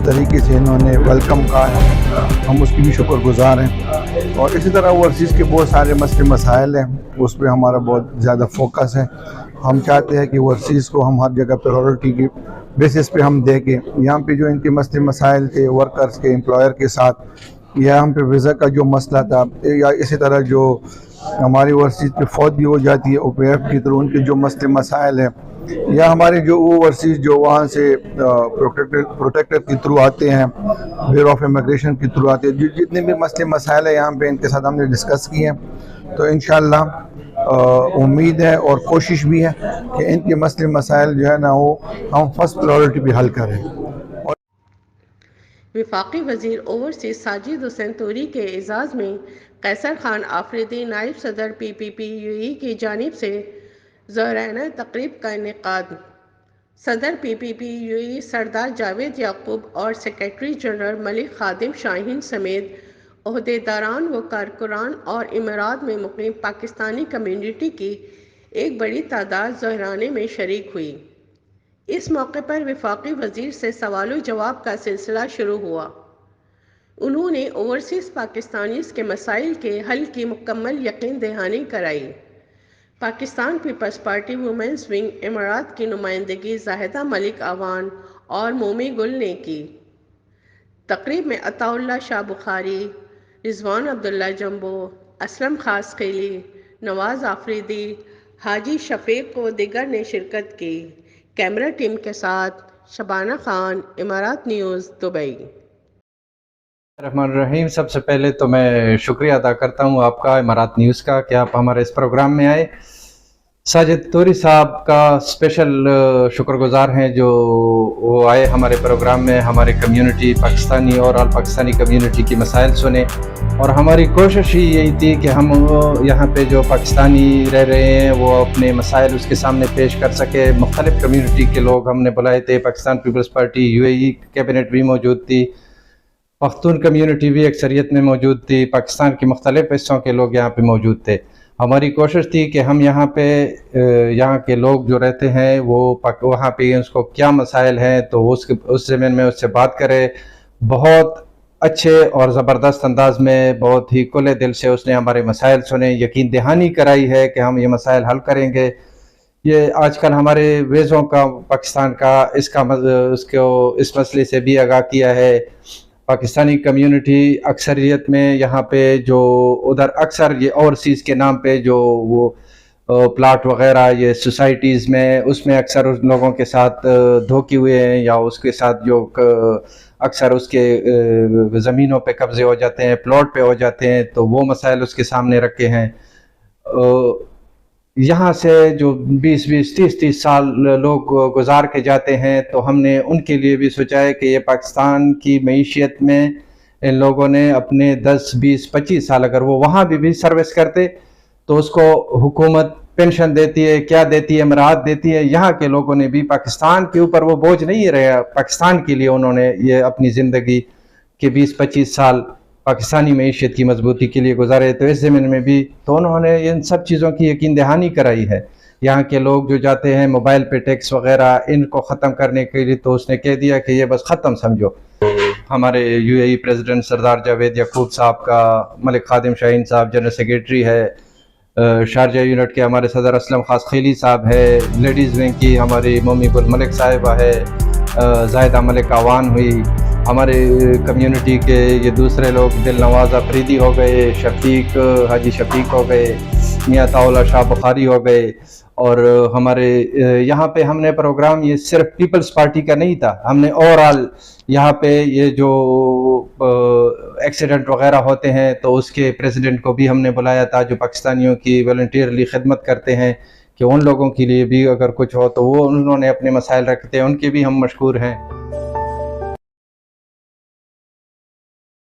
جس طریقے سے انہوں نے ویلکم کہا ہے ہم اس کی بھی شکر گزار ہیں. اور اسی طرح اوورسیز کے بہت سارے مسئلے مسائل ہیں, اس پہ ہمارا بہت زیادہ فوکس ہے. ہم چاہتے ہیں کہ اوورسیز کو ہم ہر جگہ پریورٹی کی بیسس پہ ہم دیں کہ یہاں پہ جو ان کے مسئلے مسائل تھے ورکرز کے امپلائر کے ساتھ, یا ہم پہ ویزا کا جو مسئلہ تھا, یا اسی طرح جو ہماری اوورسیز پہ فوت بھی ہو جاتی ہے او پی ایف کے تھرو ان کے جو مسئلے مسائل ہیں, یا ہمارے جو اوورسیز جو وہاں سے پروٹیکٹر کے تھرو آتے ہیں, بیورو آف امیگریشن کے تھرو آتے ہیں, جتنے بھی مسئلے مسائل ہیں یہاں پہ ان کے ساتھ ہم نے ڈسکس کیے ہیں. تو انشاءاللہ امید ہے اور کوشش بھی ہے کہ ان کے مسئلے مسائل جو ہے نا وہ ہم فرسٹ پرائیورٹی پہ حل کریں. وفاقی وزیر اوورسیز ساجد حسین توری کے اعزاز میں قیصر خان آفریدی نائب صدر پی پی پی یو ای کی جانب سے ظہرانہ تقریب کا انعقاد. صدر پی پی پی یو ای سردار جاوید یعقوب اور سیکریٹری جنرل ملک خادم شاہین سمیت عہدیداران و کارکنان اور امارات میں مقیم پاکستانی کمیونٹی کی ایک بڑی تعداد ظہرانے میں شریک ہوئی. اس موقع پر وفاقی وزیر سے سوال و جواب کا سلسلہ شروع ہوا. انہوں نے اوورسیز پاکستانیز کے مسائل کے حل کی مکمل یقین دہانی کرائی. Pakistan Peoples Party women's wing امارات کی نمائندگی زاہدہ ملک اعوان اور مومی گل نے کی. تقریب میں عطا اللہ شاہ بخاری، رضوان عبداللہ جمبو، اسلم خاص قیلی، نواز آفریدی، حاجی شفیق و دیگر نے شرکت کی. کیمرہ ٹیم کے ساتھ شبانہ خان، امارات نیوز، دبئی. الرحمن الرحیم. سب سے پہلے تو میں شکریہ ادا کرتا ہوں آپ کا، امارات نیوز کا، کہ آپ ہمارے اس پروگرام میں آئے. ساجد توری صاحب کا اسپیشل شکر گزار ہیں جو وہ آئے ہمارے پروگرام میں، ہمارے کمیونٹی پاکستانی اور آل پاکستانی کمیونٹی کی مسائل سنے. اور ہماری کوشش ہی یہی تھی کہ ہم یہاں پہ جو پاکستانی رہ رہے ہیں وہ اپنے مسائل اس کے سامنے پیش کر سکے. مختلف کمیونٹی کے لوگ ہم نے بلائے تھے. Pakistan Peoples Party U A E cabinet بھی موجود تھی، پختون کمیونٹی بھی اکثریت میں موجود تھی، پاکستان کے مختلف حصوں کے لوگ یہاں پہ موجود تھے. ہماری کوشش تھی کہ ہم یہاں پہ یہاں کے لوگ جو رہتے ہیں وہ وہاں پہ اس کو کیا مسائل ہیں تو اس زمین میں اس سے بات کرے. بہت اچھے اور زبردست انداز میں، بہت ہی کھلے دل سے اس نے ہمارے مسائل سنے، یقین دہانی کرائی ہے کہ ہم یہ مسائل حل کریں گے. یہ آج کل ہمارے ویزوں کا پاکستان کا اس مسئلے سے بھی آگاہ کیا ہے. پاکستانی کمیونٹی اکثریت میں یہاں پہ جو ادھر اکثر یہ اوورسیز کے نام پہ جو وہ پلاٹ وغیرہ یہ سوسائٹیز میں اس میں اکثر اس لوگوں کے ساتھ دھوکے ہوئے ہیں، یا اس کے ساتھ جو اکثر اس کے زمینوں پہ قبضے ہو جاتے ہیں، پلاٹ پہ ہو جاتے ہیں، تو وہ مسائل اس کے سامنے رکھے ہیں. یہاں سے جو 20-30 سال لوگ گزار کے جاتے ہیں تو ہم نے ان کے لیے بھی سوچا ہے کہ یہ پاکستان کی معیشت میں ان لوگوں نے اپنے 10-20-25 سال اگر وہ وہاں بھی سروس کرتے تو اس کو حکومت پینشن دیتی ہے، کیا دیتی ہے، امراض دیتی ہے. یہاں کے لوگوں نے بھی پاکستان کے اوپر وہ بوجھ نہیں رہا، پاکستان کے لیے انہوں نے یہ اپنی زندگی کے 20-25 سال پاکستانی معیشت کی مضبوطی کے لیے گزارے. تو اس زمین میں بھی تو انہوں نے ان سب چیزوں کی یقین دہانی کرائی ہے. یہاں کے لوگ جو جاتے ہیں موبائل پہ ٹیکس وغیرہ ان کو ختم کرنے کے لیے تو اس نے کہہ دیا کہ یہ بس ختم سمجھو. ہمارے یو اے ای پریزیڈنٹ سردار جاوید یعقوب صاحب کا، ملک خادم شاہین صاحب جنرل سیکریٹری ہے، شارجہ یونٹ کے ہمارے صدر اسلم خاص قیلی صاحب ہے، لیڈیز ونگ کی ہماری مومی گل ملک صاحبہ ہے، زاہدہ ملک اعوان ہوئی، ہمارے کمیونٹی کے یہ دوسرے لوگ دل نواز آفریدی ہو گئے، شفیق حاجی شفیق ہو گئے، میاں عطا اللہ شاہ بخاری ہو گئے. اور ہمارے یہاں پہ ہم نے پروگرام یہ صرف پیپلز پارٹی کا نہیں تھا، ہم نے اوورآل یہاں پہ یہ جو ایکسیڈنٹ وغیرہ ہوتے ہیں تو اس کے پریزیڈنٹ کو بھی ہم نے بلایا تھا جو پاکستانیوں کی والنٹیئرلی خدمت کرتے ہیں، کہ ان لوگوں کے لیے بھی اگر کچھ ہو تو وہ انہوں نے اپنے مسائل رکھتے ہیں، ان کے بھی ہم مشکور ہیں.